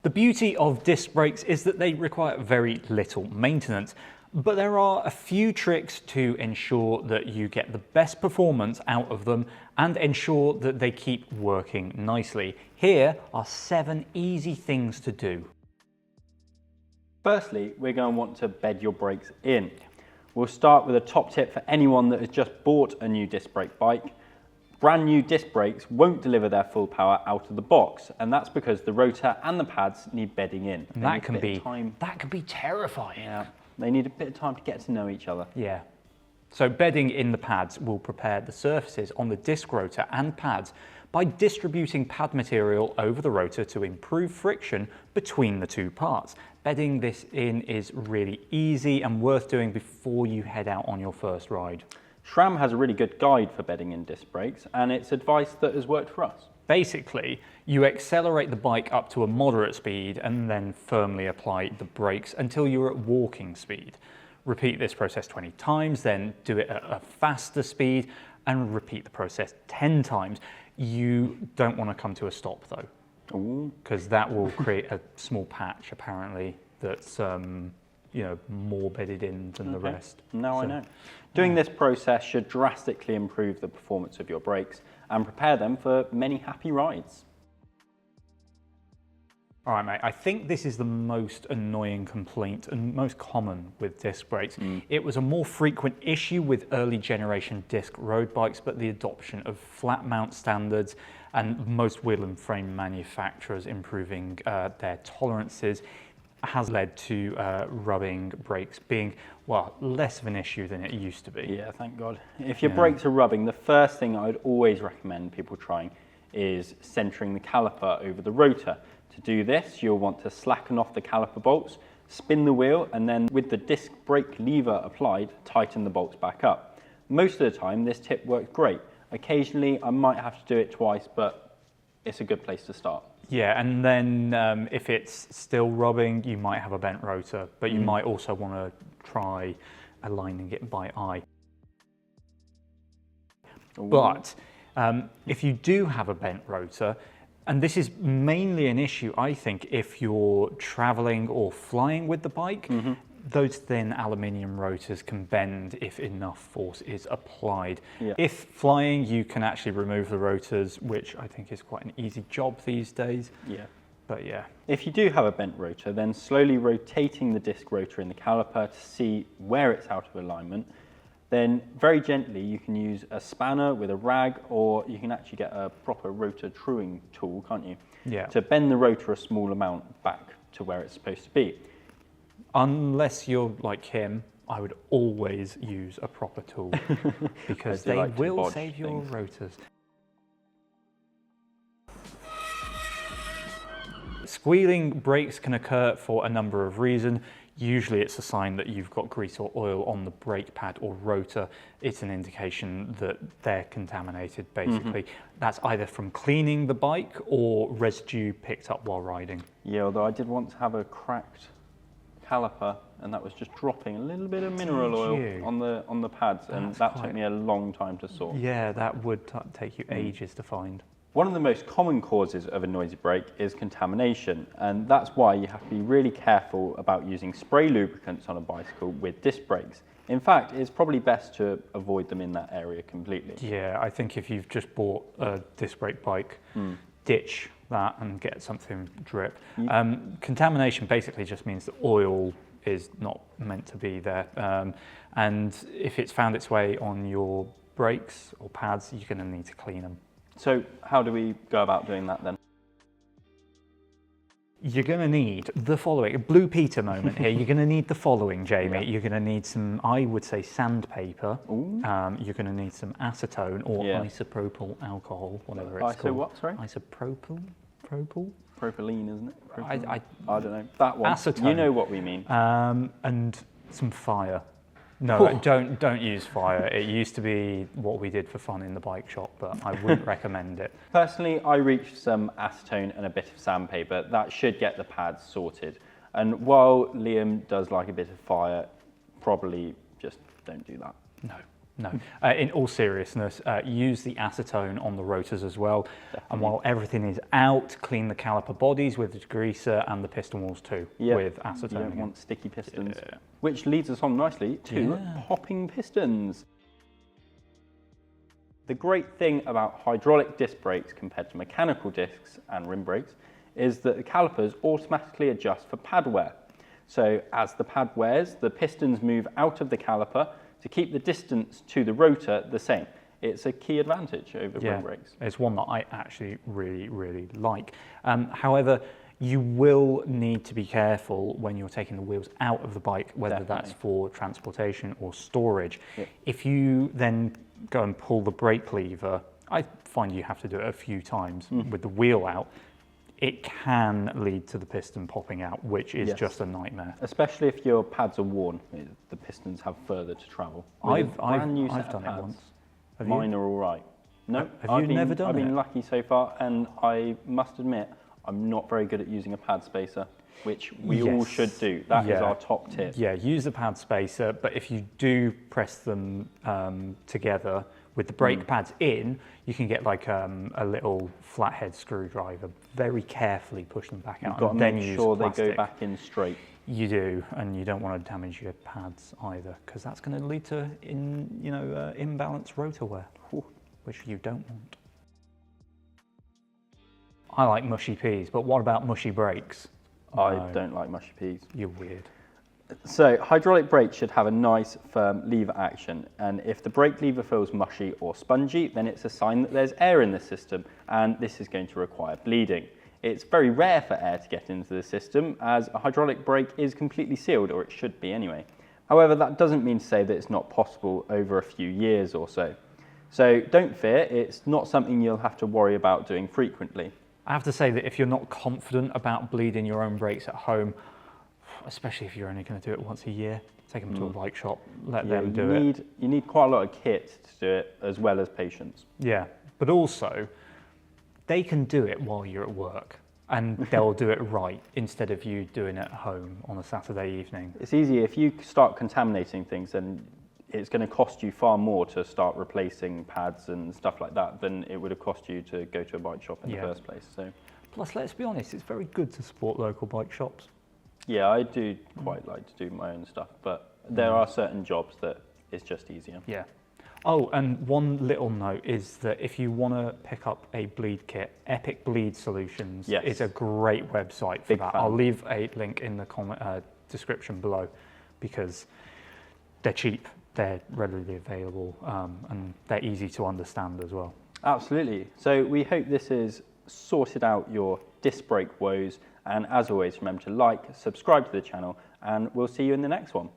The beauty of disc brakes is that they require very little maintenance, but there are a few tricks to ensure that you get the best performance out of them and ensure that they keep working nicely. Here are 7 easy things to do. Firstly, we're going to want to bed your brakes in. We'll start with a top tip for anyone that has just bought a new disc brake bike. Brand new disc brakes won't deliver their full power out of the box, and that's because the rotor and the pads need bedding in. And that can be terrifying. Yeah, they need a bit of time to get to know each other. Yeah. So bedding in the pads will prepare the surfaces on the disc rotor and pads by distributing pad material over the rotor to improve friction between the two parts. Bedding this in is really easy and worth doing before you head out on your first ride. SRAM has a really good guide for bedding in disc brakes, and it's advice that has worked for us. Basically, you accelerate the bike up to a moderate speed and then firmly apply the brakes until you're at walking speed. Repeat this process 20 times, then do it at a faster speed and repeat the process 10 times. You don't want to come to a stop though, because that will create a small patch apparently that's more bedded in than the rest. Now I know. Doing this process should drastically improve the performance of your brakes and prepare them for many happy rides. All right, mate, I think this is the most annoying complaint and most common with disc brakes. It was a more frequent issue with early generation disc road bikes, but the adoption of flat mount standards and most wheel and frame manufacturers improving their tolerances has led to rubbing brakes being, well, less of an issue than it used to be. Yeah, thank God. If your brakes are rubbing, the first thing I'd always recommend people trying is centering the caliper over the rotor. To do this, you'll want to slacken off the caliper bolts, spin the wheel, and then with the disc brake lever applied, tighten the bolts back up. Most of the time, this tip works great. Occasionally, I might have to do it twice, but it's a good place to start. Yeah, and then if it's still rubbing, you might have a bent rotor, but you might also want to try aligning it by eye. But if you do have a bent rotor, and this is mainly an issue, I think, if you're traveling or flying with the bike, those thin aluminium rotors can bend if enough force is applied. Yeah. If flying, you can actually remove the rotors, which I think is quite an easy job these days. Yeah. But yeah. If you do have a bent rotor, then slowly rotating the disc rotor in the caliper to see where it's out of alignment, then very gently you can use a spanner with a rag, or you can actually get a proper rotor truing tool, can't you? Yeah. To bend the rotor a small amount back to where it's supposed to be. Unless you're like him, I would always use a proper tool because they will save your rotors. Squealing brakes can occur for a number of reasons. Usually it's a sign that you've got grease or oil on the brake pad or rotor. It's an indication that they're contaminated, basically. That's either from cleaning the bike or residue picked up while riding. Yeah, although I did once have a cracked caliper, and that was just dropping a little bit of mineral oil on the pads, and that took me a long time to sort. Yeah, that would take you ages to find. One of the most common causes of a noisy brake is contamination, and that's why you have to be really careful about using spray lubricants on a bicycle with disc brakes. In fact, it's probably best to avoid them in that area completely. Yeah, I think if you've just bought a disc brake bike, ditch that and get something drip. Contamination basically just means that oil is not meant to be there. And if it's found its way on your brakes or pads, you're going to need to clean them. So how do we go about doing that then? You're going to need the following, a Blue Peter moment here. You're going to need the following, Jamie. You're going to need some, I would say, sandpaper. You're going to need some acetone or isopropyl alcohol, whatever it's called. What, sorry? Isopropyl? Propylene, isn't it? I don't know. That one. Acetone. You know what we mean. And some fire. No, don't use fire. It used to be what we did for fun in the bike shop, but I wouldn't recommend it. Personally, I reached some acetone and a bit of sandpaper. That should get the pads sorted. And while Liam does like a bit of fire, probably just don't do that. No. In all seriousness, use the acetone on the rotors as well. Definitely. And while everything is out, clean the caliper bodies with the degreaser and the piston walls too with acetone. You don't want sticky pistons. Yeah. Which leads us on nicely to popping pistons. The great thing about hydraulic disc brakes compared to mechanical discs and rim brakes is that the calipers automatically adjust for pad wear. So as the pad wears, the pistons move out of the caliper to keep the distance to the rotor the same. It's a key advantage over rim brakes. It's one that I actually really like. However, you will need to be careful when you're taking the wheels out of the bike, whether that's for transportation or storage. If you then go and pull the brake lever, I find you have to do it a few times with the wheel out. It can lead to the piston popping out, which is just a nightmare. Especially if your pads are worn, the pistons have further to travel. I've done it once. Mine are all right. No, have you never done it? I've been lucky so far, and I must admit, I'm not very good at using a pad spacer, which we all should do. That is our top tip. Yeah, use the pad spacer, but if you do press them together with the brake pads in, you can get like a little flathead screwdriver, very carefully push them back out. You've got to make sure they go back in straight. You do, and you don't want to damage your pads either, because that's going to lead to imbalanced rotor wear, which you don't want. I like mushy peas, but what about mushy brakes? I don't like mushy peas. You're weird. So hydraulic brakes should have a nice firm lever action, and if the brake lever feels mushy or spongy, then it's a sign that there's air in the system, and this is going to require bleeding. It's very rare for air to get into the system, as a hydraulic brake is completely sealed, or it should be anyway. However, that doesn't mean to say that it's not possible over a few years or so. So don't fear, it's not something you'll have to worry about doing frequently. I have to say that if you're not confident about bleeding your own brakes at home, especially if you're only going to do it once a year, take them to a bike shop, let them do it. You need quite a lot of kit to do it, as well as patience. Yeah, but also, they can do it while you're at work, and they'll do it right, instead of you doing it at home on a Saturday evening. It's easy. If you start contaminating things, then it's going to cost you far more to start replacing pads and stuff like that than it would have cost you to go to a bike shop in the first place. So, plus, let's be honest, it's very good to support local bike shops. Yeah, I do quite like to do my own stuff, but there are certain jobs that it's just easier. Yeah. Oh, and one little note is that if you want to pick up a bleed kit, Epic Bleed Solutions is a great website for that. I'll leave a link in the description below, because they're cheap, they're readily available, and they're easy to understand as well. Absolutely. So we hope this has sorted out your disc brake woes, and as always, remember to like, subscribe to the channel, and we'll see you in the next one.